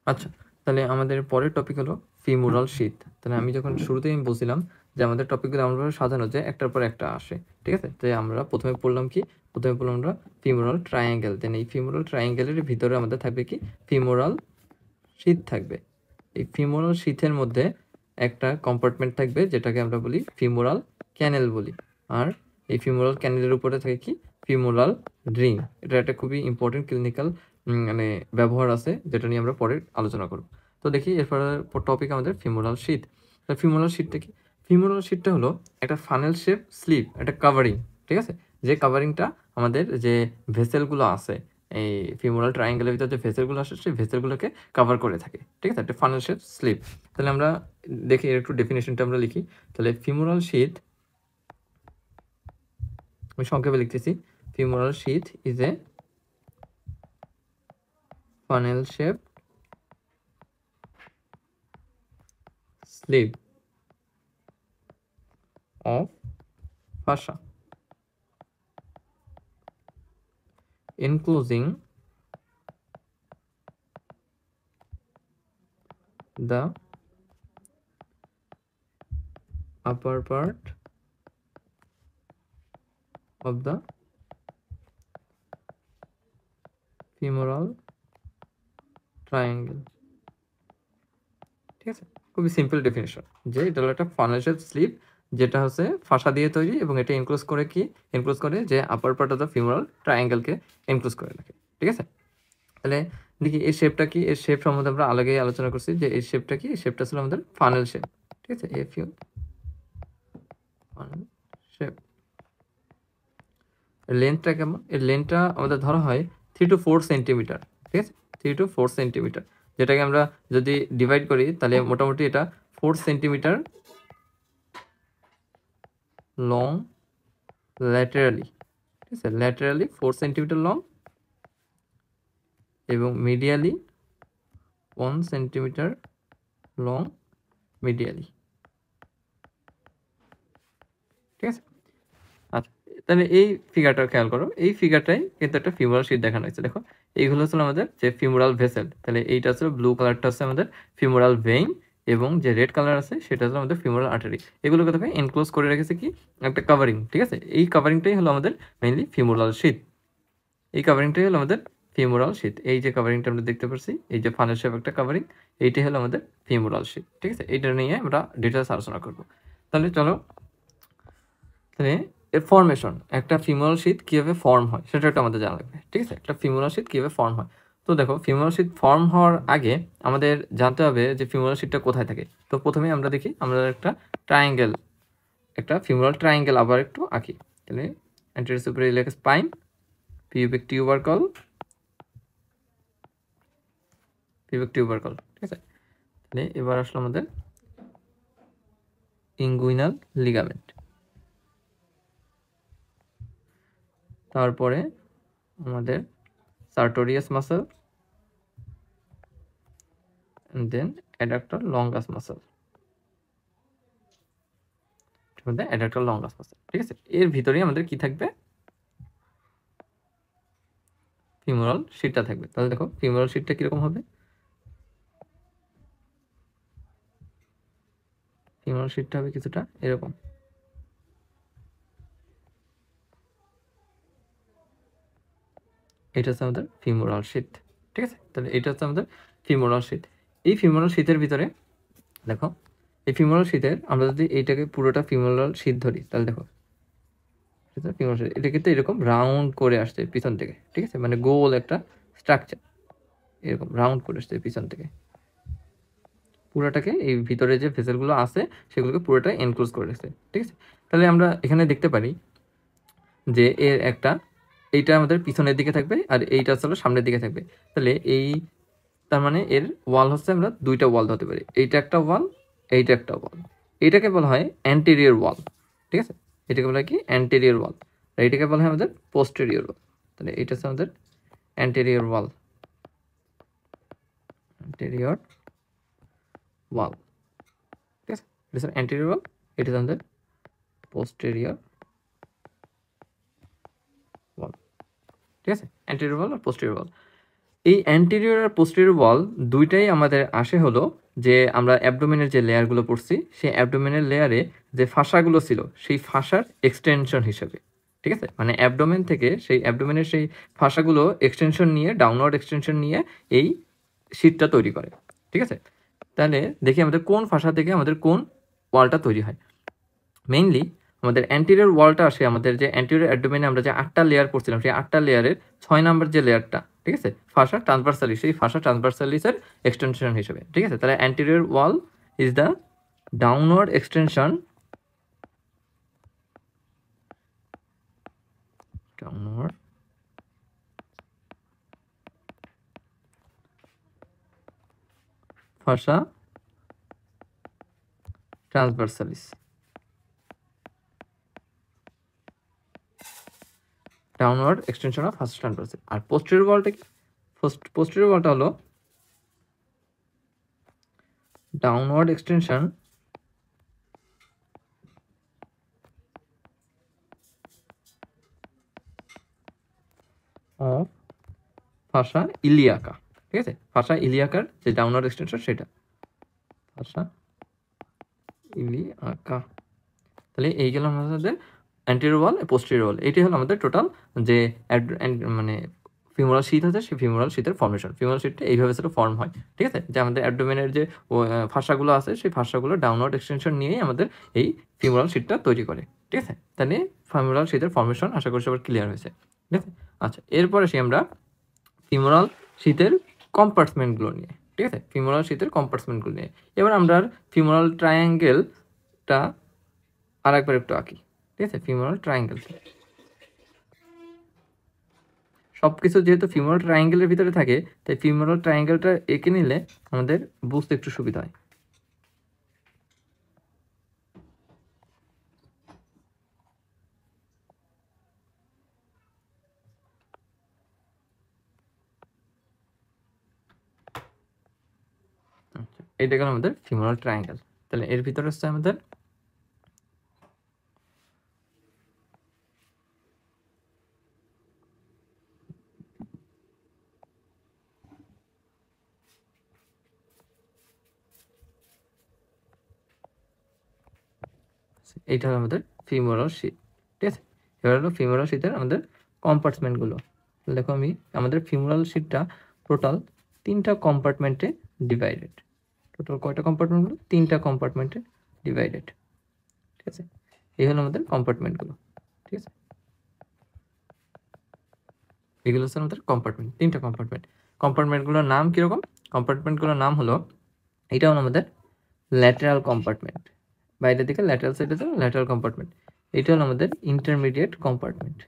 আচ্ছা, তাহলে আমাদের পরের টপিক হলো ফিমোরাল শীথ। তাহলে আমি যখন শুরুতেই আমি বলছিলাম যে আমাদের টপিকগুলো এমনভাবে সাজানো যে একটার পর একটা আসে, ঠিক আছে? তাই আমরা প্রথমে পড়লাম কি? প্রথমে পড়লাম আমরা ফিমোরাল ট্রায়াঙ্গেল। দেন এই ফিমোরাল ট্রায়াঙ্গেলের ভিতরে আমাদের থাকবে কি? ফিমোরাল শীথ থাকবে। এই ফিমোরাল শীথের মধ্যে একটা কম্পার্টমেন্ট থাকবে যেটাকে আমরা বলি ফিমোরাল ক্যানেল বলি। আর এই ফিমোরাল ক্যানেলের উপরে থাকে কি? Femoral ring. এটা একটা খুবই ইম্পর্টেন্ট ক্লিনিক্যাল মানে ব্যবহার আছে, যেটা নিয়ে আমরা পরে আলোচনা করব। তো দেখি এরপরে টপিক আমাদের ফিমোরাল শীথ। ফিমোরাল শীথটা কি? ফিমোরাল শীথটা হলো একটা ফানেল শেপ স্লিভ, একটা কাভারিং, ঠিক আছে? যে কাভারিংটা আমাদের যে ভেসেলগুলো আছে, এই ফিমোরাল ট্রায়াঙ্গেলের ভিতরে যে ভেসেলগুলো আসে সেই ভেসেলগুলোকে কভার করে থাকে, ঠিক আছে? একটা ফানেল শেপ স্লিভ। তাহলে আমরা দেখি এর একটু ডেফিনেশনটা আমরা লিখি। তাহলে ফিমোরাল শীথ, আমি সংক্ষেপে লিখতেছি, femoral sheath is a funnel shaped sleeve of fascia enclosing the upper part of the femoral triangle, ঠিক আছে? খুবই সিম্পল ডেফিনেশন যে এটা হলো একটা ফানেল শেপ স্লিভ যেটা হচ্ছে ফাসা দিয়ে তৈরি, এবং এটা এনক্লোজ করে কি? এনক্লোজ করে যে upper part of the femoral ট্রায়াঙ্গেলকে এনক্লোজ করে রাখে, ঠিক আছে? তাহলে দেখি এর শেপটা কি? এর শেপ সম্বন্ধে আমরা আগেই আলোচনা করছি যে এই শেপটা কি? এই শেপটা ছিল আমাদের ফানেল শেপ, ঠিক আছে? Funnel shape. লেন্থটা কেমন? এর লেন্থটা আমাদের ধরা হয় 3 to 4 সেন্টিমিটার, ঠিক আছে? 3 to 4 সেন্টিমিটার, যেটাকে আমরা যদি ডিভাইড করি তাহলে মোটামুটি এটা 4 সেন্টিমিটার লং ল্যাটেরালি, ঠিক আছে? ল্যাটেরালি 4 সেন্টিমিটার লং এবং মিডিয়ালি 1 সেন্টিমিটার লং মিডিয়ালি, ঠিক আছে? আচ্ছা, তাহলে এই ফিগারটা খেয়াল করো। এই ফিগারটাই কিন্তু একটা ফিমোরাল শীথ দেখানো হয়েছে। দেখো, এইগুলো হচ্ছে আমাদের যে ফিমোরাল ভেসেল। তাহলে এইটা হচ্ছে ব্লু কালারটা হচ্ছে আমাদের ফিমোরাল ভেইন, এবং যে রেড কালার আছে সেটা হচ্ছে আমাদের ফিমোরাল আর্টারি। এগুলোকে দেখো এনক্লোজ করে রেখেছে কি? একটা কাভারিং, ঠিক আছে? এই কাভারিংটাই হলো আমাদের মেইনলি ফিমোরাল শীথ। এই কাভারিংটাই হলো আমাদের ফিমোরাল শীথ। এই যে কাভারিংটা আমরা দেখতে পাচ্ছি, এই যে ফানেল শেপ একটা কাভারিং, এইটাই হলো আমাদের ফিমোরাল শীথ, ঠিক আছে? এইটা নিয়ে আমরা ডিটেলস আলোচনা করব। তাহলে চলো, তাহলে এর ফর্মেশন, একটা ফিমোরাল শীথ কীভাবে ফর্ম হয় সেটা একটা আমাদের জানা লাগবে, ঠিক আছে? একটা ফিমোরাল শীথ কীভাবে ফর্ম হয়। তো দেখো, ফিমোরাল শীথ ফর্ম হওয়ার আগে আমাদের জানতে হবে যে ফিমোরাল শীথটা কোথায় থাকে। তো প্রথমে আমরা দেখি, আমরা একটা ট্রায়াঙ্গেল, একটা ফিমোরাল ট্রায়াঙ্গেল আবার একটু আঁকি। তাহলে anterior superior iliac spine, pubic tubercle, ঠিক আছে? তাহলে এবার আসলো আমাদের ইঙ্গুইনাল লিগামেন্ট, তারপরে আমাদের sartorius muscle, and then adductor longus muscle, adductor longus muscle, ঠিক আছে? এর ভিতরেই আমাদের কি থাকবে? ফিমোরাল শীটটা থাকবে। তাহলে দেখো ফিমোরাল শীটটা কিরকম হবে? ফিমোরাল শীটটা হবে কিছুটা এরকম। এটা হচ্ছে আমাদের ফিমোরাল শীট, ঠিক আছে? তাহলে এটা হচ্ছে আমাদের ফিমোরাল শীট। এই ফিমোরাল শীটের ভিতরে দেখো, এই ফিমোরাল শীটের আমরা যদি এইটাকে পুরোটা ফিমোরাল শীট ধরি, তাহলে দেখো ফিমোরাল শীট এটা কিন্তু এরকম রাউন্ড করে আসছে পিছন থেকে, ঠিক আছে? মানে গোল একটা স্ট্রাকচার, এরকম রাউন্ড করে আসছে পিছন থেকে পুরোটাকে, এই ভিতরে যে ভেসেলগুলো আছে সেগুলোকে পুরোটা এনক্লোজ করে রেখেছে, ঠিক আছে? তাহলে আমরা এখানে দেখতে পারি যে এর একটা, এইটা আমাদের পিছনের দিকে থাকবে আর এইটা হচ্ছে সামনের দিকে থাকবে। তাহলে এই, তার মানে এর ওয়াল হচ্ছে, আমরা দুইটা ওয়াল ধরতে পারি, এইটা একটা ওয়াল, এইটা একটা ওয়াল। এইটাকে বলা হয় অ্যান্টেরিয়র ওয়াল, ঠিক আছে? এটাকে বলা হয় কি? অ্যান্টেরিয়র ওয়াল। আর এইটাকে বলা হয় আমাদের পোস্টেরিয়র ওয়াল। তাহলে এইটা হচ্ছে আমাদের অ্যান্টেরিয়র ওয়াল, অ্যান্টেরিয়র ওয়াল, ঠিক আছে? এটা হচ্ছে অ্যান্টেরিয়র ওয়াল, এটা হচ্ছে আমাদের পোস্টেরিয়র ওয়াল, ঠিক আছে? অ্যান্টেরিয়র ওয়াল আর পোস্টেরিয়র ওয়াল। এই অ্যান্টেরিয়র আর পোস্টেরিয়র ওয়াল দুইটাই আমাদের আসে হলো যে আমরা অ্যাবডোমেনের যে লেয়ারগুলো পড়ছি সেই অ্যাবডোমেনের লেয়ারে যে ফাঁসাগুলো ছিল সেই ফাঁসার এক্সটেনশন হিসেবে, ঠিক আছে? মানে অ্যাবডোমেন থেকে সেই অ্যাবডোমেনের সেই ফাঁসাগুলো এক্সটেনশন নিয়ে, ডাউনওয়ার্ড এক্সটেনশন নিয়ে এই শীটটা তৈরি করে, ঠিক আছে? তাহলে দেখি আমাদের কোন ফাঁসা থেকে আমাদের কোন ওয়ালটা তৈরি হয়। মেইনলি আমাদের অ্যান্টেরিয়র ওয়ালটা আসে আমাদের যে অ্যান্টেরিয়র অ্যাবডোমেনে আমরা যে 8টা লেয়ার পড়ছিলাম সেই 8টা লেয়ারের 6 নাম্বার যে লেয়ারটা, ঠিক আছে? ফাঁসা ট্রান্সভার্সালিস, সেই ফাঁসা ট্রান্সভার্সালিসের এক্সটেনশন হিসেবে, ঠিক আছে? তাহলে anterior wall is the downward extension fascia transversalis, downward extension of ফাঁসা ট্রান্সভার্সালিস। আর পোস্টেরিয়র ওয়ালটা কি? পোস্টেরিয়র ওয়ালটা হলো ডাউনওয়ার্ড এক্সটেনশন অফ ফাঁসা ইলিয়াকা, ঠিক আছে? ফাঁসা ইলিয়াকার যে ডাউনওয়ার্ড এক্সটেনশন সেটা ফাঁসা ইলিয়াকা। তাহলে এই গেল আমাদের অ্যান্টেরিয়র ওয়াল, পোস্টেরিয়র ওয়াল। এটি হলো আমাদের টোটাল যে মানে ফিমোরাল শীথ আছে সেই ফিমোরাল শীথের ফর্মেশন। ফিমোরাল শীথটা এইভাবে সেটা ফর্ম হয়, ঠিক আছে? যে আমাদের অ্যাবডোমেনের যে ফাঁসাগুলো আছে সেই ফাঁসাগুলো ডাউনওয়ার্ড এক্সটেনশন নিয়েই আমাদের এই ফিমোরাল শীথটা তৈরি করে, ঠিক আছে? তাহলে ফিমোরাল শীথের ফর্মেশন আশা করি সবার ক্লিয়ার হয়েছে, ঠিক আছে? আচ্ছা, এরপরে আসি আমরা ফিমোরাল শীথের কম্পার্টমেন্টগুলো নিয়ে, ঠিক আছে? ফিমোরাল শীথের কম্পার্টমেন্টগুলো নিয়ে এবার আমরা ফিমোরাল ট্রায়াঙ্গেলটা আরেকবার একটু আঁকি, ঠিক আছে? ফিমোরাল ট্রায়াঙ্গেল, সবকিছু যেহেতু ফিমোরাল ট্রায়াঙ্গেলের ভিতরে থাকে তাই ফিমোরাল ট্রায়াঙ্গেলটা এঁকে নিলে আমাদের বুঝতে একটু সুবিধা হয়। আচ্ছা, এটা গেল আমাদের ফিমোরাল ট্রায়াঙ্গেল। তাহলে এর ভিতরে হচ্ছে আমাদের এইটা হলো আমাদের ফিমোরাল শীথ, ঠিক আছে? এবার হলো ফিমোরাল শীথের আমাদের কম্পার্টমেন্টগুলো। দেখো আমি আমাদের ফিমোরাল শীথটা টোটাল 3টা কম্পার্টমেন্টে ডিভাইডেড। টোটাল কয়টা কম্পার্টমেন্টগুলো? 3টা কম্পার্টমেন্টে ডিভাইডেড, ঠিক আছে? এই হলো আমাদের কম্পার্টমেন্টগুলো, ঠিক আছে? এগুলো হচ্ছে আমাদের কম্পার্টমেন্ট, 3টা কম্পার্টমেন্ট। কম্পার্টমেন্টগুলোর নাম কীরকম? কম্পার্টমেন্টগুলোর নাম হলো, এইটা হলো আমাদের ল্যাটেরাল কম্পার্টমেন্ট, বাইরের দিকে ল্যাটেরাল সাইডে তো ল্যাটেরাল কম্পার্টমেন্ট। এটা হলো আমাদের ইন্টারমিডিয়েট কম্পার্টমেন্ট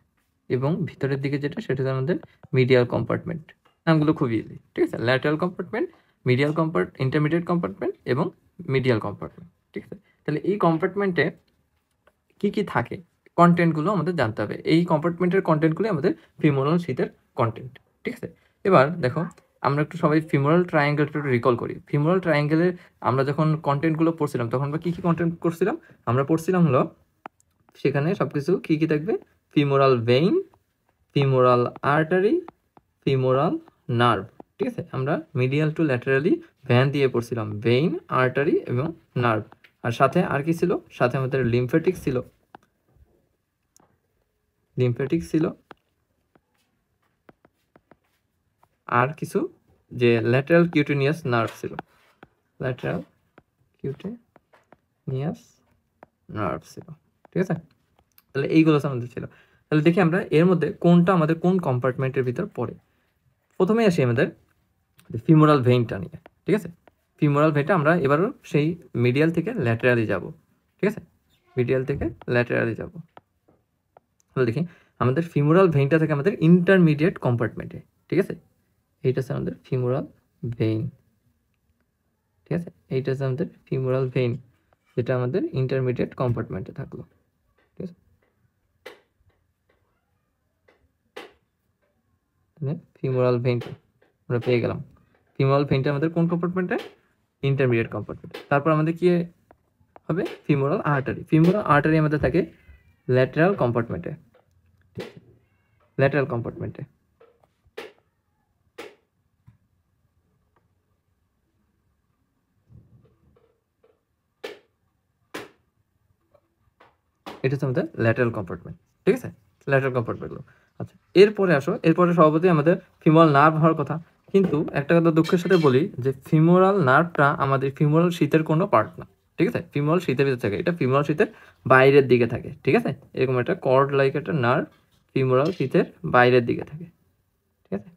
এবং ভিতরের দিকে যেটা সেটা হলো আমাদের মিডিয়াল কম্পার্টমেন্ট। নামগুলো খুব ইজি, ঠিক আছে? ল্যাটেরাল কম্পার্টমেন্ট, ইন্টারমিডিয়েট কম্পার্টমেন্ট এবং মিডিয়াল কম্পার্টমেন্ট, ঠিক আছে? তাহলে এই কম্পার্টমেন্টে কি কি থাকে কন্টেন্টগুলো আমাদের জানতে হবে। এই কম্পার্টমেন্টের কন্টেন্টগুলো আমাদের ফিমোরাল শীথের কন্টেন্ট, ঠিক আছে? এবার দেখো আমরা একটু সবাই ফিমোরাল ট্রায়াঙ্গেলটা একটু রিকল করি। ফিমোরাল ট্রায়াঙ্গেলের আমরা যখন কন্টেন্টগুলো পড়ছিলাম তখন আমরা কী কী কন্টেন্ট করছিলাম? আমরা পড়ছিলাম হলো সেখানে সব কিছু কী কী থাকবে? Femoral vein, femoral artery, femoral nerve, ঠিক আছে? আমরা মিডিয়াল টু ল্যাটারালি ভ্যান দিয়ে পড়ছিলাম, ভেইন, আর্টারি এবং নার্ভ। আর সাথে আর কি ছিল? সাথে আমাদের লিম্ফ্যাটিক ছিল, আর কিছু যে ল্যাটারাল কিউটেনিয়াস নার্ভ ছিল, ল্যাটারাল কিউটেনিয়াস নার্ভ ছিল, ঠিক আছে? তাহলে এইগুলো আমাদের ছিল। তাহলে দেখি আমরা এর মধ্যে কোনটা আমাদের কোন কম্পার্টমেন্টের ভিতর পড়ে। প্রথমে আসি আমাদের ফিমোরাল ভেইনটা নিয়ে, ঠিক আছে? ফিমোরাল ভেইনটা আমরা এবারও সেই মিডিয়াল থেকে ল্যাটারালি যাব, ঠিক আছে? মিডিয়াল থেকে ল্যাটারালি যাব। তাহলে দেখি আমাদের ফিমোরাল ভেইনটা থেকে আমাদের ইন্টারমিডিয়েট কম্পার্টমেন্টে, ঠিক আছে? এইটা হচ্ছে আমাদের ফিমোরাল ভেইন, ঠিক আছে? এইটা হচ্ছে আমাদের ফিমোরাল ভেইন যেটা আমাদের ইন্টারমিডিয়েট কম্পার্টমেন্টে থাকলো, ঠিক আছে? ফিমোরাল ভেইনটা আমরা পেয়ে গেলাম। ফিমোরাল ভেইনটা আমাদের কোন কম্পার্টমেন্টে? ইন্টারমিডিয়েট কম্পার্টমেন্টে। তারপর আমাদের কি হবে? Femoral artery. ফিমোরাল আর্টারি আমাদের থাকে ল্যাটারাল কম্পার্টমেন্টে, ল্যাটারাল কম্পার্টমেন্টে। এটা হচ্ছে আমাদের ল্যাটারাল কম্পার্টমেন্ট, ঠিক আছে, ল্যাটারাল কম্পার্টমেন্টগুলো। আচ্ছা, এরপরে আসো, এরপরে স্বভাবতই আমাদের ফিমোরাল নার্ভ হওয়ার কথা, কিন্তু একটা কথা দুঃখের সাথে বলি যে ফিমোরাল নার্ভটা আমাদের ফিমোরাল শীতের কোনো পার্ট না, ঠিক আছে, ফিমোরাল শীতের ভিতরে থাকে, এটা ফিমোরাল শীতের বাইরের দিকে থাকে, ঠিক আছে, এরকম একটা কর্ড লাইক একটা নার্ভ ফিমোরাল শীতের বাইরের দিকে থাকে, ঠিক আছে,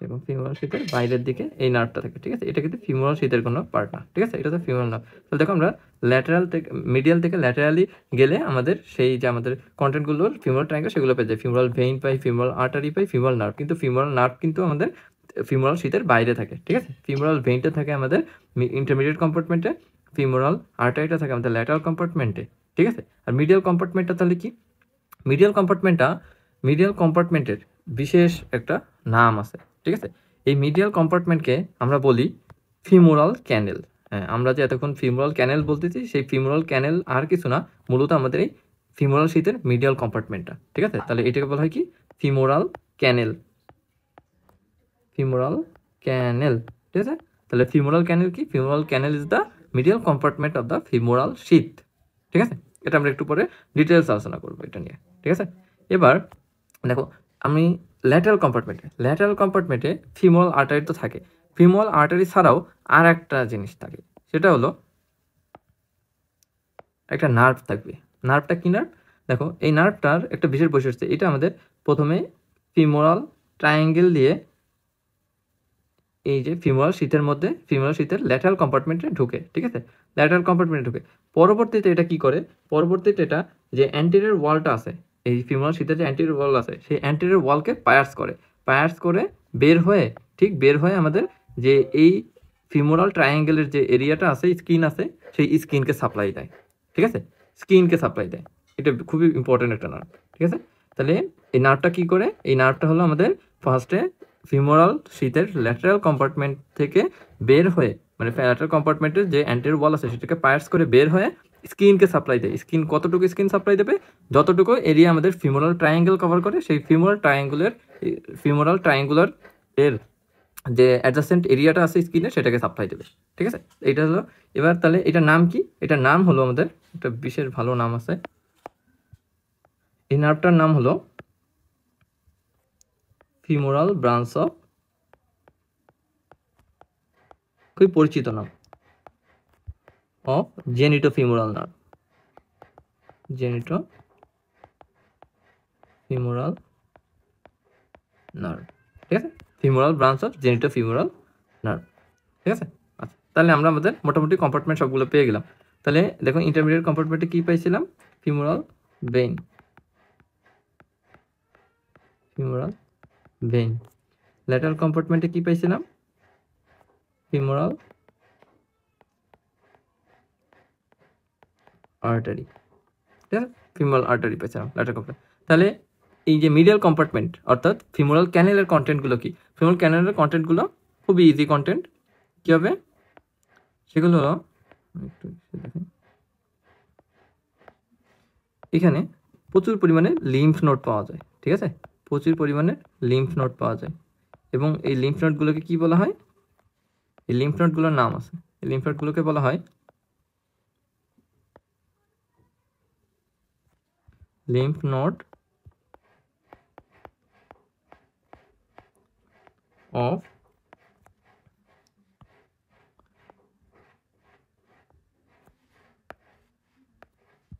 এবং ফিমোরাল শীতের বাইরের দিকে এই নার্ভটা থাকে, ঠিক আছে, এটা কিন্তু ফিমোরাল শীতের কোনো পার্ট না, ঠিক আছে, এটা তো ফিমোরাল নার্ভ। তাহলে দেখো আমরা ল্যাটারাল থেকে মিডিয়াল থেকে ল্যাটারালি গেলে আমাদের সেই যে আমাদের কন্টেন্টগুলোর ফিমোরাল ট্রায়াঙ্গেল সেগুলো পেয়ে যায়, ফিমোরাল ভেইন পাই, ফিমোরাল আর্টারি পাই, ফিমোরাল নার্ভ, কিন্তু ফিমোরাল নার্ভ কিন্তু আমাদের ফিমোরাল শীতের বাইরে থাকে, ঠিক আছে, ফিমোরাল ভেইনটা থাকে আমাদের ইন্টারমিডিয়েট কম্পার্টমেন্টে, ফিমোরাল আর্টারিটা থাকে আমাদের ল্যাটারাল কম্পার্টমেন্টে, ঠিক আছে। আর মিডিয়াল কম্পার্টমেন্টটা তাহলে কি, মিডিয়াল কম্পার্টমেন্টের বিশেষ একটা নাম আছে, ঠিক আছে, এই মিডিয়াল কম্পার্টমেন্টকে আমরা বলি ফিমোরাল ক্যানেল। হ্যাঁ, আমরা যে এতক্ষণ ফিমোরাল ক্যানেল বলতেছি, সেই ফিমোরাল ক্যানেল আর কিছু না, মূলত আমাদের এই ফিমোরাল শীতের মিডিয়াল কম্পার্টমেন্টটা, ঠিক আছে, তাহলে এটাকে বলা হয় কি ফিমোরাল ক্যানেল, ফিমোরাল ক্যানেল, ঠিক আছে। তাহলে ফিমোরাল ক্যানেল কি, femoral canal is the medial compartment of the femoral sheath, ঠিক আছে, এটা আমরা একটু পরে ডিটেলস আলোচনা করবো এটা নিয়ে, ঠিক আছে। এবার দেখো আমি ল্যাটারাল কম্পার্টমেন্টে ফিমোরাল আর্টারি তো থাকে, ফিমোরাল আর্টারি ছাড়াও আর একটা জিনিস থাকে, সেটা হলো একটা নার্ভ থাকবে। নার্ভটা কি নার্ভ, দেখো এই নার্ভটার একটা বিশেষ বৈশিষ্ট্য, এটা আমাদের প্রথমে ফিমোরাল ট্রায়াঙ্গেল দিয়ে এই যে ফিমোরাল শীতের মধ্যে, ফিমোরাল শীতের ল্যাটারাল কম্পার্টমেন্টে ঢুকে, ঠিক আছে, ল্যাটারাল কম্পার্টমেন্টে ঢুকে, পরবর্তীতে এটা কি করে, পরবর্তীতে এটা যে অ্যান্টেরিয়র ওয়ালটা আছে, এই ফিমোরাল শীতের যে অ্যান্টেরিয়র ওয়াল আছে, সেই অ্যান্টেরিয়র ওয়ালকে পায়ার্স করে বের হয়ে, ঠিক বের হয়ে আমাদের যে এই ফিমোরাল ট্রায়াঙ্গেলের যে এরিয়াটা আছে, স্কিন আছে, সেই স্কিনকে সাপ্লাই দেয়, ঠিক আছে, স্কিনকে সাপ্লাই দেয়, এটা খুবই ইম্পর্টেন্ট একটা নার্ভ, ঠিক আছে। তাহলে এই নার্ভটা কি করে, এই নার্ভটা হলো আমাদের ফার্স্টে ফিমোরাল শীতের ল্যাটারাল কম্পার্টমেন্ট থেকে বের হয়ে, মানে ল্যাটারাল কম্পার্টমেন্টের যে অ্যান্টেরিয়র ওয়াল আছে সেটাকে পায়ার্স করে বের হয়ে স্কিনকে সাপ্লাই দেয়। স্কিন কতটুকু স্কিন সাপ্লাই দেবে, যতটুকু এরিয়া আমাদের ফিমোরাল ট্রায়াঙ্গেল কভার করে, সেই ফিমোরাল ট্রায়াঙ্গুলার এর যে অ্যাডজাসেন্ট এরিয়াটা আছে স্কিনে সেটাকে সাপ্লাই দেবে, ঠিক আছে, এটা হলো। এবার তাহলে এটার নাম কি, এটার নাম হলো আমাদের একটা বিশেষ ভালো নাম আছে, এই নার্ভটার নাম হলো ফিমোরাল ব্রাঞ্চ অফ, খুবই পরিচিত নাম, অফ জেনিটোফিমোরাল নার্ভ, জেনিটোফিমোরাল নার্ভ, ঠিক আছে, femoral branch of genitofemoral nerve, ঠিক আছে। আচ্ছা, তাহলে আমরা আমাদের মোটামুটি কম্পার্টমেন্ট সবগুলো পেয়ে গেলাম। তাহলে দেখো ইন্টারমিডিয়েট কম্পার্টমেন্টে কি পাইছিলাম, ফিমোরাল ভেইন, ল্যাটারাল কম্পার্টমেন্টে কি পাইছিলাম, ফিমোরাল আর্টারি, ঠিক আছে, ফিমোরাল আর্টারি পাইছিলাম ল্যাটারাল কম্পার্টমেন্ট। তাহলে এই যে মিডিয়াল কম্পার্টমেন্ট অর্থাৎ ফিমোরাল ক্যানেলের কন্টেন্টগুলো কি, ফিমোরাল ক্যানেলের কন্টেন্টগুলো খুবই ইজি কন্টেন্ট, কী হবে সেগুলো হলো, এখানে প্রচুর পরিমাণে লিম্ফ নোড পাওয়া যায়, ঠিক আছে, প্রচুর পরিমাণে লিম্ফ নোড পাওয়া যায়, এবং এই লিম্ফ নোডগুলোকে কি বলা হয়, এই লিম্ফ নোডগুলোর নাম আছে, এই লিম্ফ নোডগুলোকে বলা হয় lymph node of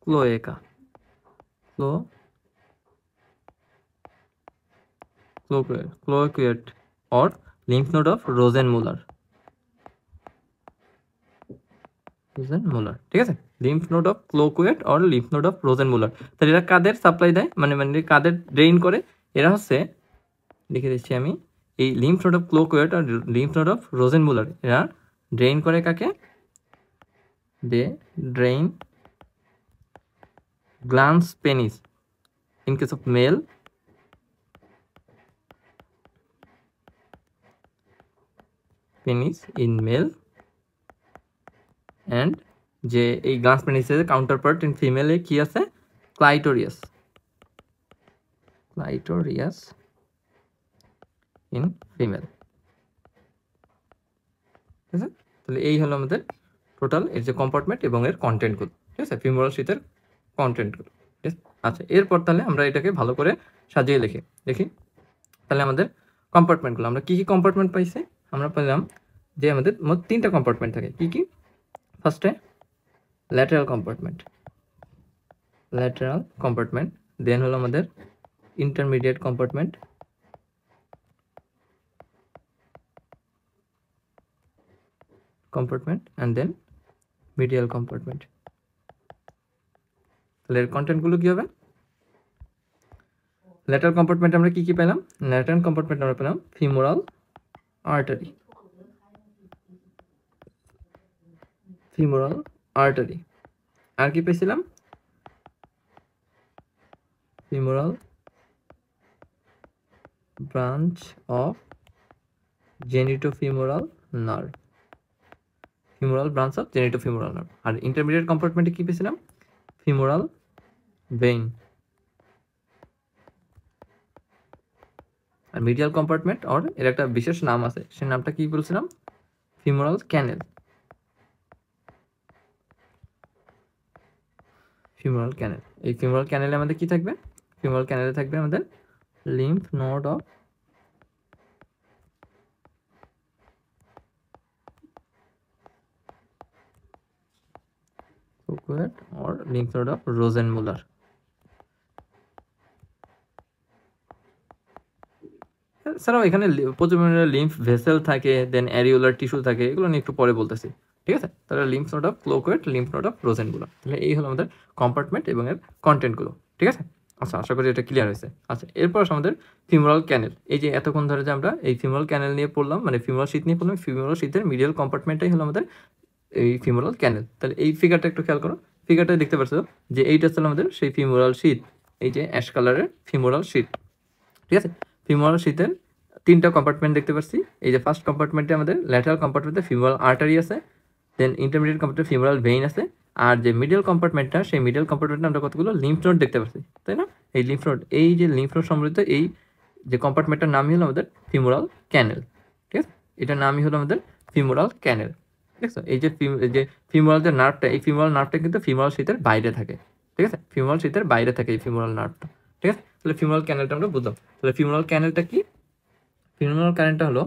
Cloquet, Cloquet or lymph node of Rosenmuller, ঠিক আছে, lymph node of Cloquet or lymph node of Rosenmuller. তাহলে এরা কাদের সাপ্লাই দেয়, মানে কাদের ড্রেইন করে, এরা হচ্ছে লিখে দিচ্ছি আমি, এই লিম্ফ নোড অফ ক্লোকুয়েট আর লিম্ফ নোড অফ রোজেনমুলার, এরা ড্রেইন করে কাকে, they drain glans penis in case of male, penis in male, and যে এই গ্ল্যান্স পেনিসের কাউন্টারপার্ট ইন ফিমেলে কি আছে, ক্লাইটোরিয়াস ইন ফিমেল, ঠিক আছে। তাহলে এই হলো আমাদের টোটাল এর যে কম্পার্টমেন্ট এবং এর কন্টেন্টগুলো, ঠিক আছে, ফিমোরাল শীতের কন্টেন্টগুলো, ঠিক আছে। আচ্ছা, এরপর তাহলে আমরা এটাকে ভালো করে সাজিয়ে দেখি তাহলে আমাদের কম্পার্টমেন্টগুলো আমরা কি কম্পার্টমেন্ট পাইছি। আমরা পেলাম যে আমাদের মোট 3টা কম্পার্টমেন্ট থাকে। কি ফার্স্টে ল্যাটারাল কম্পার্টমেন্ট, দেন হলো আমাদের intermediate compartment, and then medial compartment. তাহলে এর কন্টেন্টগুলো কি হবে? ল্যাটারাল কম্পার্টমেন্ট আমরা কি পেলাম? ল্যাটারাল কম্পার্টমেন্ট আমরা পেলাম ফিমোরাল আর্টারি, আর কি পেয়েছিলাম? Femoral branch of genitofemoral nerve, আর ইন্টারমিডিয়েট কম্পার্টমেন্টে কি পেয়েছিলাম? Femoral vein. আর মিডিয়াল কম্পার্টমেন্ট আর এর একটা বিশেষ নাম আছে, সেই নামটা কি বলছিলাম? Femoral canal. এই ফিমোরাল ক্যানেলে আমাদের কি থাকবে? ফিমোরাল ক্যানেলে থাকবে আমাদের lymph node of Foucault or lymph node of Rosenmuller. এছাড়াও এখানে প্রচুর পরিমাণে লিম্ফ ভেসেল থাকে, দেন অ্যারিওলার টিস্যু থাকে, এগুলো নিয়ে একটু পরে বলতেছি, ঠিক আছে। তাহলে lymph node of Cloquet, lymph node of রোজেনগুলো, তাহলে এই হলো আমাদের কম্পার্টমেন্ট এবং এর কন্টেন্টগুলো, ঠিক আছে। আচ্ছা, আশা করি এটা ক্লিয়ার হয়েছে। আচ্ছা, এরপর আমাদের ফিমোরাল ক্যানেল। এই যে এতক্ষণ ধরে যে আমরা এই ফিমোরাল ক্যানেল নিয়ে পড়লাম, মানে ফিমোরাল শীত নিয়ে পড়লাম, ফিমোরাল শীতের মিডিয়াল কম্পার্টমেন্টটাই হলো আমাদের এই ফিমোরাল ক্যানেল। তাহলে এই ফিগারটা একটু খেয়াল করো, ফিগারটা দেখতে পাচ্ছ যে এইটা হচ্ছে আমাদের সেই ফিমোরাল শীত, এই যে অ্যাশ কালারের ফিমোরাল শীত, ঠিক আছে। ফিমোরাল শীতের 3টা কম্পার্টমেন্ট দেখতে পাচ্ছি। এই যে ফার্স্ট কম্পার্টমেন্টে আমাদের ল্যাটারাল কম্পার্টমেন্টে ফিমোরাল আর্টারি আছে, দেন ইন্টারমিডিয়েট কম্পার্টমেন্টে ফিমোরাল ভেইন আছে, আর যে মিডিয়াল কম্পার্টমেন্টটা, সেই মিডিয়াল কম্পার্টমেন্টে আমরা কতগুলো লিম্ফ নোড দেখতে পাচ্ছি, তাই না? এই লিম্ফ নোড, এই যে লিম্ফ নোড সমৃদ্ধ এই যে কম্পার্টমেন্টটার নামই হলো আমাদের ফিমোরাল ক্যানেল, ঠিক আছে। এটার নামই হলো আমাদের ফিমোরাল ক্যানেল, ঠিক আছে। এই যে ফিমোরাল যে নার্ভটা, এই ফিমোরাল নার্ভটা কিন্তু ফিমোরাল শীতের বাইরে থাকে, ঠিক আছে। ফিমোরাল শীতের বাইরে থাকে এই ফিমোরাল নার্ভটা, ঠিক আছে। তাহলে ফিমোরাল ক্যানেলটা আমরা বুঝলাম। তাহলে ফিমোরাল ক্যানেলটা কি? ফিমোরাল ক্যানেলটা হলো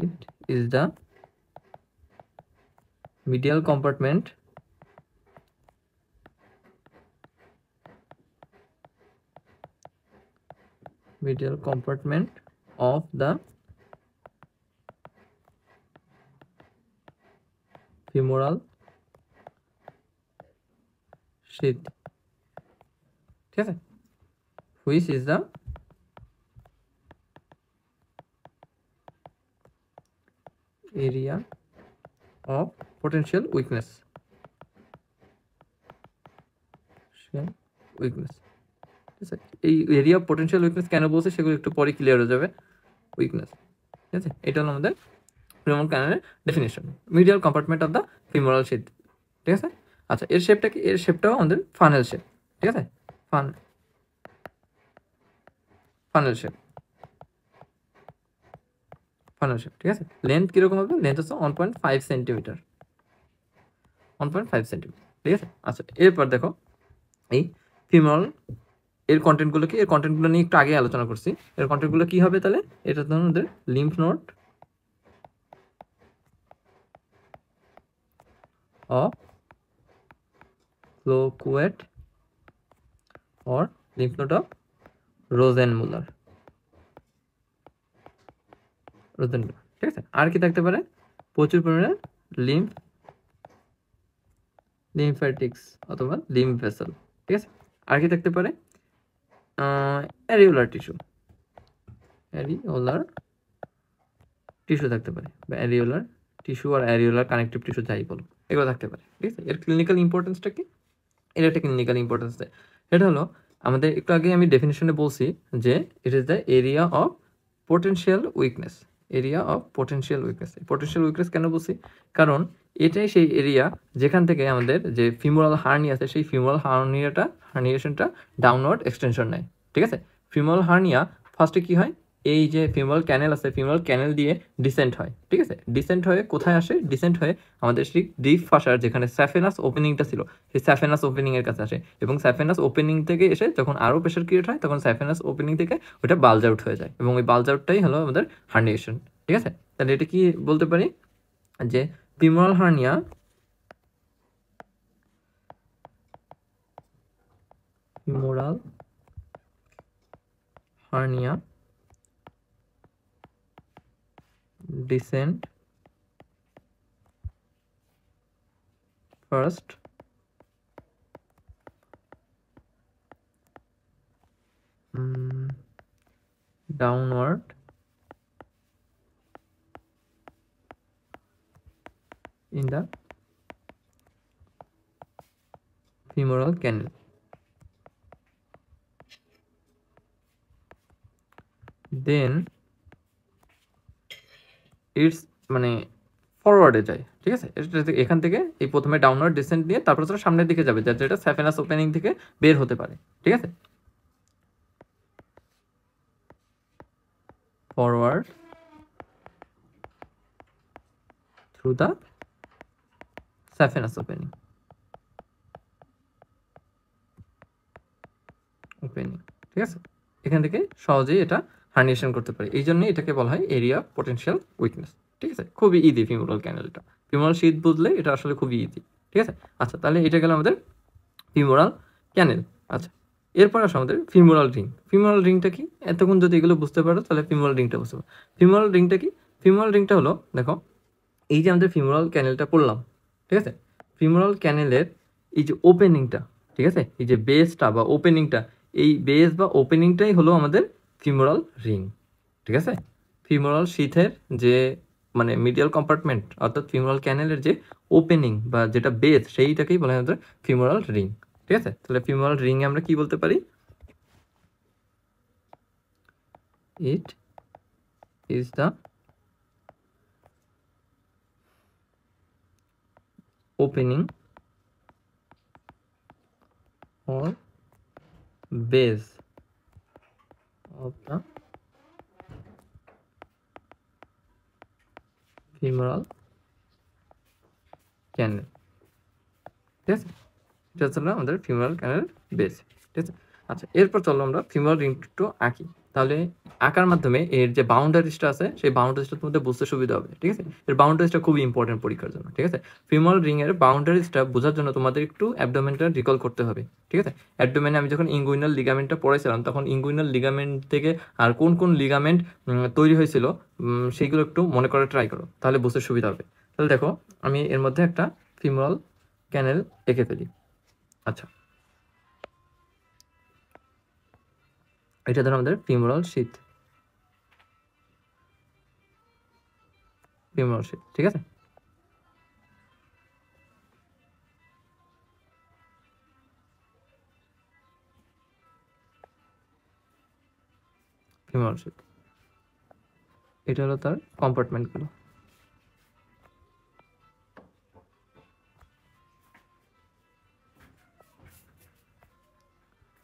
it is the medial compartment of the femoral sheath, ঠিক আছে, which is the area of potential weakness, ঠিক আছে। এই এরিয়া অফ পোটেনশিয়াল উইকনেস কেন বলছে সেগুলো একটু পরে ক্লিয়ার হয়ে যাবে। উইকনেস, ঠিক আছে। এটা হলো আমাদের ফিমোরাল ক্যানেলের definition, medial compartment of the femoral sheath, ঠিক আছে। আচ্ছা, এর শেপটা কি? এর শেপটাও আমাদের ফানেল শেপ, ঠিক আছে। ফানেল শেপ, ঠিক আছে। লেন্থ কিরকম হবে? লেন্থ হচ্ছে 1.5 সেন্টিমিটার, 1.5 সেন্টিমিটার, ঠিক আছে। আচ্ছা, এরপর দেখো এই ফিমোরাল এর কন্টেন্টগুলো কি? এর কন্টেন্টগুলো নিয়ে একটু আগে আলোচনা করছি। এর কন্টেন্টগুলো কি হবে তাহলে? এটা তো আমাদের lymph node of Cloquet or lymph node of Rosenmuller, ঠিক আছে। আর কি থাকতে পারে? প্রচুর পরিমাণে লিম্ফ্যাটিক্স অথবা লিম্ফ ভেসেল, ঠিক আছে। আর কি থাকতে পারে? অ্যারিওলার টিস্যু থাকতে পারে, বা অ্যারিওলার টিস্যু আর অ্যারিওলার কানেকটিভ টিস্যু যাই বলো, এগুলো থাকতে পারে, ঠিক আছে। এর ক্লিনিক্যাল ইম্পর্টেন্সটা কি? এর একটা ক্লিনিক্যাল ইম্পর্টেন্স দেয়। এটা হলো আমাদের একটু আগে আমি ডেফিনেশনে বলছি যে it is the area of potential weakness, potential weakness কেন বলছি? কারণ এটাই সেই এরিয়া যেখান থেকে আমাদের যে ফিমোরাল হার্নিয়া আছে, সেই ফিমোরাল হার্নিয়েশনটা ডাউনওয়ার্ড এক্সটেনশন নেয়, ঠিক আছে। ফিমোরাল হার্নিয়া ফার্স্টে কি হয়? এই যে ফিউমারাল ক্যানেল আছে, ফিউমারাল ক্যানেল দিয়ে ডিসেন্ট হয়, ঠিক আছে। ডিসেন্ট হয়ে কোথায় আসে? ডিসেন্ট হয়ে আমাদের সেই ডিপ ফাসার যেখানে স্যাফেনাস ওপেনিংটা ছিল, সেই স্যাফেনাস ওপেনিং এর কাছে আসে, এবং স্যাফেনাস ওপেনিং থেকে এসে যখন আরও প্রেশার ক্রিয়েট হয় তখন স্যাফেনাস ওপেনিং থেকে ওটা বালজ আউট হয়ে যায়, এবং ওই বালজ আউটটাই হলো আমাদের হার্নিয়েশন, ঠিক আছে। তাহলে এটা কি বলতে পারি যে ফিউমারাল hernia descent first downward in the femoral canal, then it's মানে ফরওয়ার্ডে যায়, ঠিক আছে। এখান থেকে এই প্রথমে ডাউনওয়ার্ড ডিসেন্ট নিয়ে তারপর সেটা সামনের দিকে যাবে, যাতে এটা স্যাফেনাস ওপেনিং থেকে বের হতে পারে, ঠিক আছে। Forward through the saphenous opening, ঠিক আছে। এখান থেকে সহজেই এটা হার্নিয়েশন করতে পারে, এই জন্যই এটাকে বলা হয় এরিয়া পটেনশিয়াল উইকনেস, ঠিক আছে। খুবই ইজি ফিউমারাল ক্যানেলটা, ফিউমারাল শীথ বুঝলে এটা আসলে খুবই ইজি, ঠিক আছে। আচ্ছা, তাহলে এটা গেল আমাদের ফিউমারাল ক্যানেল। আচ্ছা, এরপর আসে আমাদের ফিউমারাল রিং। ফিউমারাল রিংটা কি? এতক্ষণ যদি এগুলো বুঝতে পারো তাহলে ফিউমারাল রিংটা বুঝতে পারো। ফিউমারাল রিংটা কি? ফিউমারাল রিংটা হলো, দেখো এই যে আমাদের ফিউমারাল ক্যানেলটা পড়লাম, ঠিক আছে। ফিউমারাল ক্যানেলের এই যে ওপেনিংটা, ঠিক আছে, এই যে বেসটা বা ওপেনিংটা, এই বেস বা ওপেনিংটাই হলো আমাদের ফিউমারাল রিং, ঠিক আছে। ফিউমারাল শীথের যে মানে মিডিয়াল কম্পার্টমেন্ট অর্থাৎ ফিউমারাল ক্যানেলের যে ওপেনিং বা যেটা বেস, সেইটাকেই বলা হয় আমাদের ফিউমারাল রিং, ঠিক আছে। তাহলে ফিউমারাল রিং এ আমরা কি বলতে পারি? It is the opening or base of the femoral canal, ঠিক আছে। এটা হচ্ছে আমাদের ফিউমারাল ক্যানেল বেস, ঠিক আছে। আচ্ছা, এরপর চলো আমরা ফিউমারাল রিংটা আঁকি। তাহলে আঁকার মাধ্যমে এর যে বাউন্ডারিজটা আছে সেই বাউন্ডারিজটা তোমাদের বুঝতে সুবিধা হবে, ঠিক আছে। এর বাউন্ডারিজটা খুবই ইম্পর্টেন্ট পরীক্ষার জন্য, ঠিক আছে। ফিউমারাল রিং এর বাউন্ডারিজটা বোঝার জন্য তোমাদের একটু অ্যাবডোমেনটা রিকল করতে হবে, ঠিক আছে। অ্যাবডোমেনে আমি যখন ইঙ্গুইনাল লিগামেন্টটা পড়াইছিলাম তখন ইঙ্গুইনাল লিগামেন্ট থেকে আর কোন কোন লিগামেন্ট তৈরি হয়েছিল সেইগুলো একটু মনে করে ট্রাই করো, তাহলে বুঝতে সুবিধা হবে। তাহলে দেখো আমি এর মধ্যে একটা ফিউমারাল ক্যানেল এঁকে ফেলি। আচ্ছা, এটা ধরো আমাদের ফিউমারাল শীথ, ফিউমারাল শীথ, ঠিক আছে। ফিউমারাল শীথ, এটা হলো তার কম্পার্টমেন্টগুলো।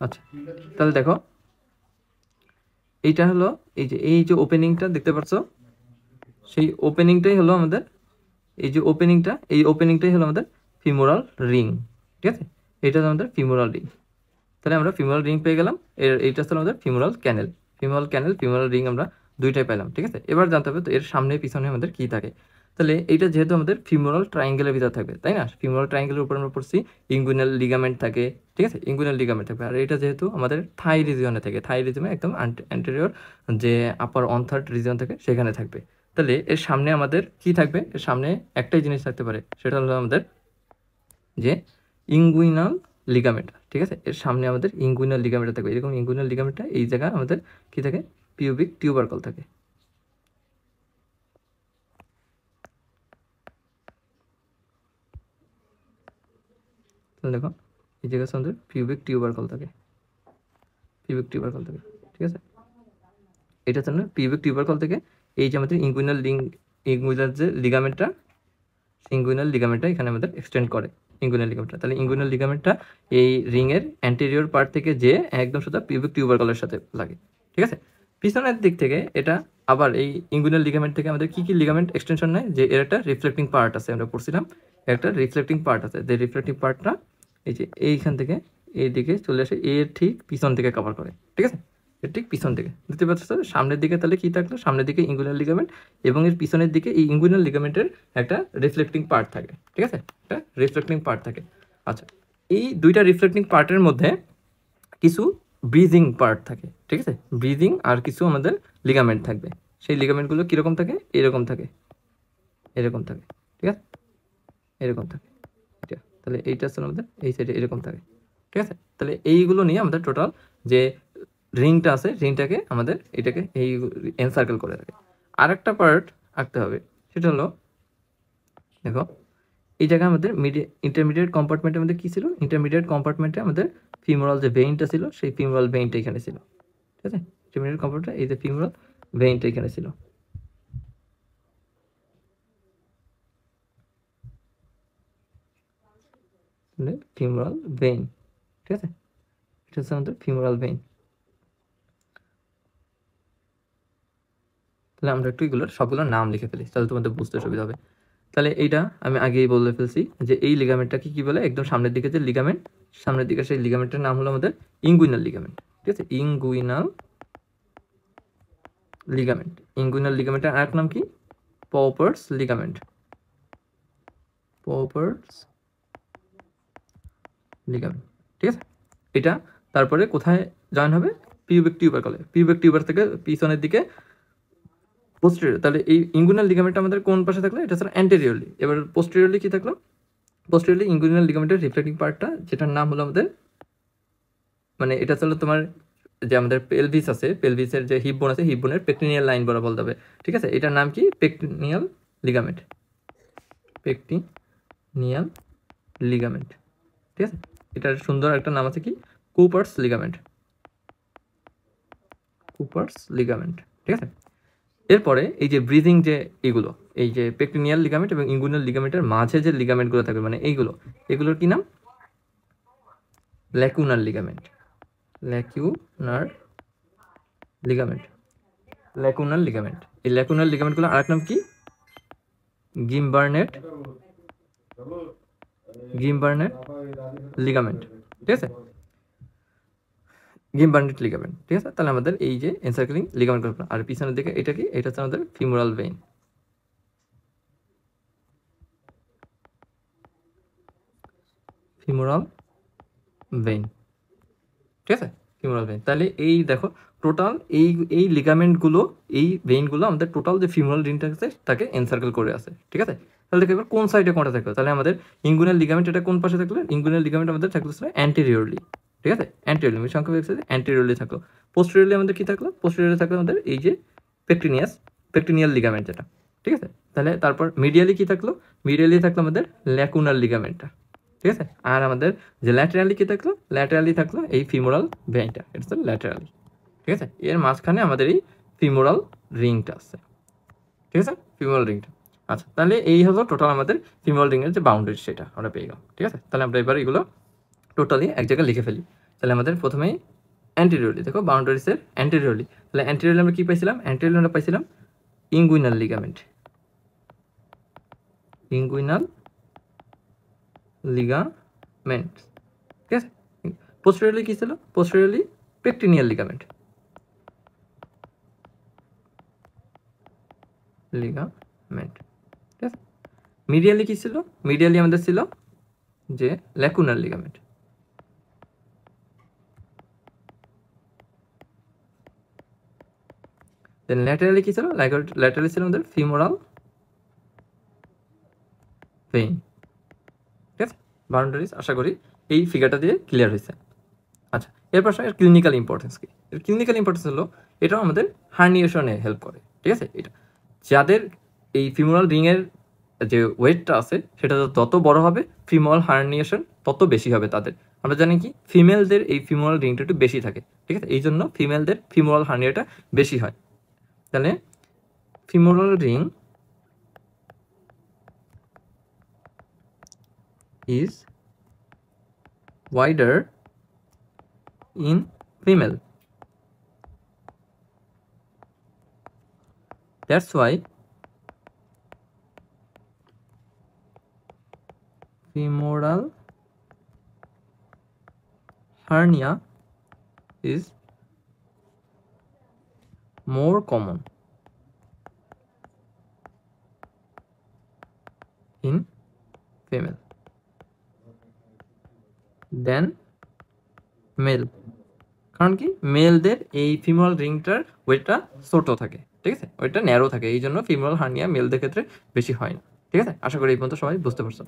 আচ্ছা, তাহলে দেখো এইটা হলো এই যে ওপেনিংটা দেখতে পাচ্ছ, সেই ওপেনিংটাই হলো আমাদের এই যে ওপেনিংটা, এই ওপেনিংটাই হলো আমাদের ফিউমারাল রিং, ঠিক আছে। এটা হলো আমাদের ফিউমারাল রিং। তাহলে আমরা ফিউমারাল রিং পেয়ে গেলাম, এইটা হলো আমাদের ফিউমারাল ক্যানেল। ফিউমারাল রিং আমরা দুইটাই পেলাম, ঠিক আছে। এবার জানতে হবে তো এর সামনে পিছনে আমাদের কি থাকে। তাহলে এইটা যেহেতু আমাদের ফিউমারাল ট্রায়াঙ্গেলের ভিতর থাকবে, তাই না? ফিউমারাল ট্রায়াঙ্গেলের উপর আমরা পড়ছি ইঙ্গুইনাল লিগামেন্ট থাকে, ঠিক আছে, ইঙ্গুইনাল লিগামেন্ট থাকবে। আর এটা যেহেতু আমাদের থাই রিজিয়নে থাকে, থাই রিজিয়নে একদম অ্যান্টেরিয়র যে আপার অন থার্ড রিজিয়ন থাকে সেখানে থাকবে। তাহলে এর সামনে আমাদের কি থাকবে? এর সামনে একটাই জিনিস থাকতে পারে, সেটা হলো আমাদের যে ইঙ্গুইনাল লিগামেন্ট, ঠিক আছে। এর সামনে আমাদের ইঙ্গুইনাল লিগামেন্ট থাকবে, এরকম ইঙ্গুইনাল লিগামেন্টটা এই জায়গায় আমাদের কি থাকে? পিউবিক টিউবারকল থাকে। তাহলে দেখো এই জায়গায় আমাদের পিউবিক টিউবারকল থাকে, পিউবিক টিউবারকল থাকে, ঠিক আছে। এটা হচ্ছে পিউবিক টিউবারকল থেকে এই যে আমাদের ইঙ্গুইনাল যে লিগামেন্টটা, ইঙ্গুইনাল লিগামেন্টটা এখানে আমাদের এক্সটেন্ড করে ইঙ্গুইনাল লিগামেন্টটা। তাহলে ইঙ্গুইনাল লিগামেন্টটা এই রিং এর অ্যান্টেরিয়র পার্ট থেকে যে একদম সোজা পিউবিক টিউবারকলের সাথে লাগে, ঠিক আছে। পিছনের দিক থেকে এটা আবার এই ইঙ্গুইনাল লিগামেন্ট থেকে আমাদের কি লিগামেন্ট এক্সটেনশন নেয়, যে এর একটা রিফ্লেক্টিং পার্ট আছে, আমরা পড়ছিলাম একটা রিফ্লেক্টিং পার্ট আছে, যে রিফ্লেক্টিং পার্টটা এই যে এইখান থেকে এই দিকে চলে আসে, এর ঠিক পিছন থেকে কভার করে, ঠিক আছে, এর ঠিক পিছন থেকে দেখতে পাচ্ছ। সামনের দিকে তাহলে কি থাকলো, সামনের দিকে ইঙ্গুইনাল লিগামেন্ট এবং এর পিছনের দিকে এই ইঙ্গুইনাল লিগামেন্টের একটা রিফ্লেক্টিং পার্ট থাকে, ঠিক আছে, একটা রিফ্লেক্টিং পার্ট থাকে। আচ্ছা, এই দুইটা রিফ্লেক্টিং পার্টের মধ্যে কিছু ব্রিজিং পার্ট থাকে, ঠিক আছে, ব্রিজিং আর কিছু আমাদের লিগামেন্ট থাকবে। সেই লিগামেন্টগুলো কীরকম থাকে, এরকম থাকে, এরকম থাকে, ঠিক আছে, এরকম থাকে, এটা তাহলে এইটা আসলে আমাদের এই সাইডে এরকম থাকে, ঠিক আছে। তাহলে এইগুলো নিয়ে আমাদের টোটাল যে রিংটা আছে, রিংটাকে আমাদের এটাকে এই এনসার্কেল করে রাখে। আর একটা পার্ট আঁকতে হবে, সেটা হলো দেখো এই জায়গায় আমাদের ইন্টারমিডিয়েট কম্পার্টমেন্টের মধ্যে কী ছিল, ইন্টারমিডিয়েট কম্পার্টমেন্টে আমাদের ফিমোরাল যে ভেইনটা ছিল, সেই ফিমোরাল ভেইনটা এখানে ছিল, ঠিক আছে, ইন্টারমিডিয়েট কম্পার্টমেন্টে এই যে ফিমোরাল ভেইনটা এখানে ছিল, ফিমোরাল ভেইন, ঠিক আছে, এটা হচ্ছে আমাদের ফিমোরাল ভেইন। তাহলে আমরা একটু এগুলোর সবগুলোর নাম লিখে ফেলি, তাহলে তোমাদের বুঝতে সুবিধা হবে। তাহলে এইটা আমি আগেই বলে ফেলছি যে এই লিগামেন্টটাকে কি বলে, একদম সামনের দিকে যে লিগামেন্ট, সামনের দিকে সেই লিগামেন্টের নাম হলো আমাদের ইঙ্গুইনাল লিগামেন্ট, ঠিক আছে, ইঙ্গুইনাল লিগামেন্ট। ইঙ্গুইনাল লিগামেন্টের আরেক নাম কি, পপার্স লিগামেন্ট, পপার্স লিগামেন্ট, ঠিক আছে। এটা তারপরে কোথায় জয়েন হবে, পিউবিক টিউবারকলে, পিউবিক টিউবার থেকে পিছনের দিকে পোস্টেরিয়র। তাহলে এই ইঙ্গুইনাল লিগামেন্টটা আমাদের কোন পাশে থাকলো, এটা হচ্ছে অ্যান্টেরিয়রলি। এবার পোস্টেরিয়রলি কি থাকলো, পোস্টেরিয়রলি ইঙ্গুইনাল লিগামেন্টের রিফ্লেক্টিং পার্টটা, যেটার নাম হলো আমাদের, মানে এটা হলো তোমার যে আমাদের পেলভিস আছে, পেলভিসের যে হিপ বোন আছে, হিপ বোনের পেকটিনিয়াল লাইন বরাবর যাবে, ঠিক আছে, এটার নাম কি, পেকটিনিয়াল লিগামেন্ট, পেকটিনিয়াল লিগামেন্ট, ঠিক আছে। এটার সুন্দর একটা নাম আছে কি, কুপার্স লিগামেন্ট, কুপার্স লিগামেন্ট, ঠিক আছে। এরপরে এই যে ব্রিদিং যে এগুলো, এই যে পেকটিনিয়াল লিগামেন্ট এবং ইঙ্গুইনাল লিগামেন্টের মাঝে যে লিগামেন্টগুলো থাকবে, মানে এইগুলো, এগুলোর কি নাম, lacunar ligament, lacunar ligament, lacunar ligament. এই ল্যাকুনার লিগামেন্টগুলো আরেক নাম কি, গিম্বার্নেট, গিম্বার্নেট লিগামেন্ট, ঠিক আছে, গিম্বার্নেট লিগামেন্ট, ঠিক আছে। তাহলে আমাদের এই যে এনসার্কেলিং লিগামেন্ট করবো, আর পিছনের দিকে এটা কি, এটা হচ্ছে আমাদের ফিমোরাল ভেইন, ফিমোরাল ভেইন, ঠিক আছে, ফিমোরাল ভেইন। তাহলে এই দেখো টোটাল এই এই লিগামেন্টগুলো, এই ভেইনগুলো আমাদের টোটাল যে ফিমোরাল রিংটা আছে তাকে এনসার্কেল করে আছে, ঠিক আছে। তাহলে দেখো এবার কোন সাইডে কোনটা থাকবে, তাহলে আমাদের ইঙ্গুইনাল লিগামেন্ট এটা কোন পাশে থাকলো, ইঙ্গুইনাল লিগামেন্ট আমাদের থাকলো অ্যান্টেরিয়রলি, ঠিক আছে, অ্যান্টেরিয়রলি, আমি সংখ্যা দেখছি অ্যান্টেরিয়রলি থাকলো। পোস্টেরিয়রলি আমাদের কি থাকলো, পোস্টেরিয়রলি থাকলো আমাদের এই যে পেকটিনিয়াল লিগামেন্ট যেটা, ঠিক আছে। তাহলে তারপর মিডিয়ালি কি থাকলো, মিডিয়ালি থাকলো আমাদের ল্যাকুনার লিগামেন্টটা, ঠিক আছে। আর আমাদের যে ল্যাটারালি কি থাকলো, ল্যাটারালি থাকলো এই ফিমোরাল ভেইনটা, এটা হচ্ছে ল্যাটারালি, ঠিক আছে। এর মাঝখানে আমাদের এই ফিমোরাল রিংটা আছে, ঠিক আছে, ফিমোরাল রিংটা। আচ্ছা, তাহলে এই হলো টোটাল আমাদের ফিমোরাল রিংয়ের যে বাউন্ডারি, সেটা আমরা পেয়ে গেলাম, ঠিক আছে। তাহলে আমরা এবার এগুলো টোটালি এক জায়গায় লিখে ফেলি। তাহলে আমাদের প্রথমেই অ্যান্টেরিয়রলি, দেখো বাউন্ডারিসের অ্যান্টেরিয়রলি, তাহলে অ্যান্টেরিয়রলি আমরা কি পাইছিলাম, অ্যান্টেরিয়রলি আমরা পাইছিলাম ইঙ্গুইনাল লিগামেন্ট, ইঙ্গুইনাল লিগামেন্ট, ঠিক আছে। পোস্টেরিয়রলি কি ছিল, পোস্টেরিয়রলি পেকটিনিয়াল লিগামেন্ট, লিগামেন্ট, ঠিক আছে। মিডিয়ালি কি ছিল, মিডিয়ালি আমাদের ছিল যে ল্যাকুনার লিগামেন্ট, দেন ল্যাটারালি কি ছিল, ল্যাটারালি ছিল আমাদের ফিমোরাল ভেইন, ঠিক আছে। বাউন্ডারিজ আশা করি এই ফিগারটা দিয়ে ক্লিয়ার হয়েছে। আচ্ছা, এরপর এর ক্লিনিক্যাল ইম্পর্টেন্স কি, এর ক্লিনিক্যাল ইম্পর্টেন্স হলো এটাও আমাদের হার্নিয়েশনে হেল্প করে, ঠিক আছে। এটা যাদের এই ফিমোরাল রিংয়ের যে ওয়েটটা আছে সেটা তত বড় হবে, ফিমোরাল হার্নিয়েশন তত বেশি হবে তাদের। আমরা জানি কি ফিমেলদের এই ফিমোরাল রিংটা একটু বেশি থাকে, ঠিক আছে, এই জন্য ফিমেলদের ফিমোরাল হার্নিয়াটা বেশি হয়। তাহলে femoral ring is wider in female, that's why femoral hernia is more common in female than male. কারণ কি মেলদের এই ফিমোরাল রিংটার ওয়েটটা ছোট থাকে, ঠিক আছে, ওইটা ন্যারো থাকে, এই জন্য ফিমোরাল হার্নিয়া মেলদের ক্ষেত্রে বেশি হয় না। ঠিক আছে, আশা করি এই পর্যন্ত সবাই বুঝতে পারছো।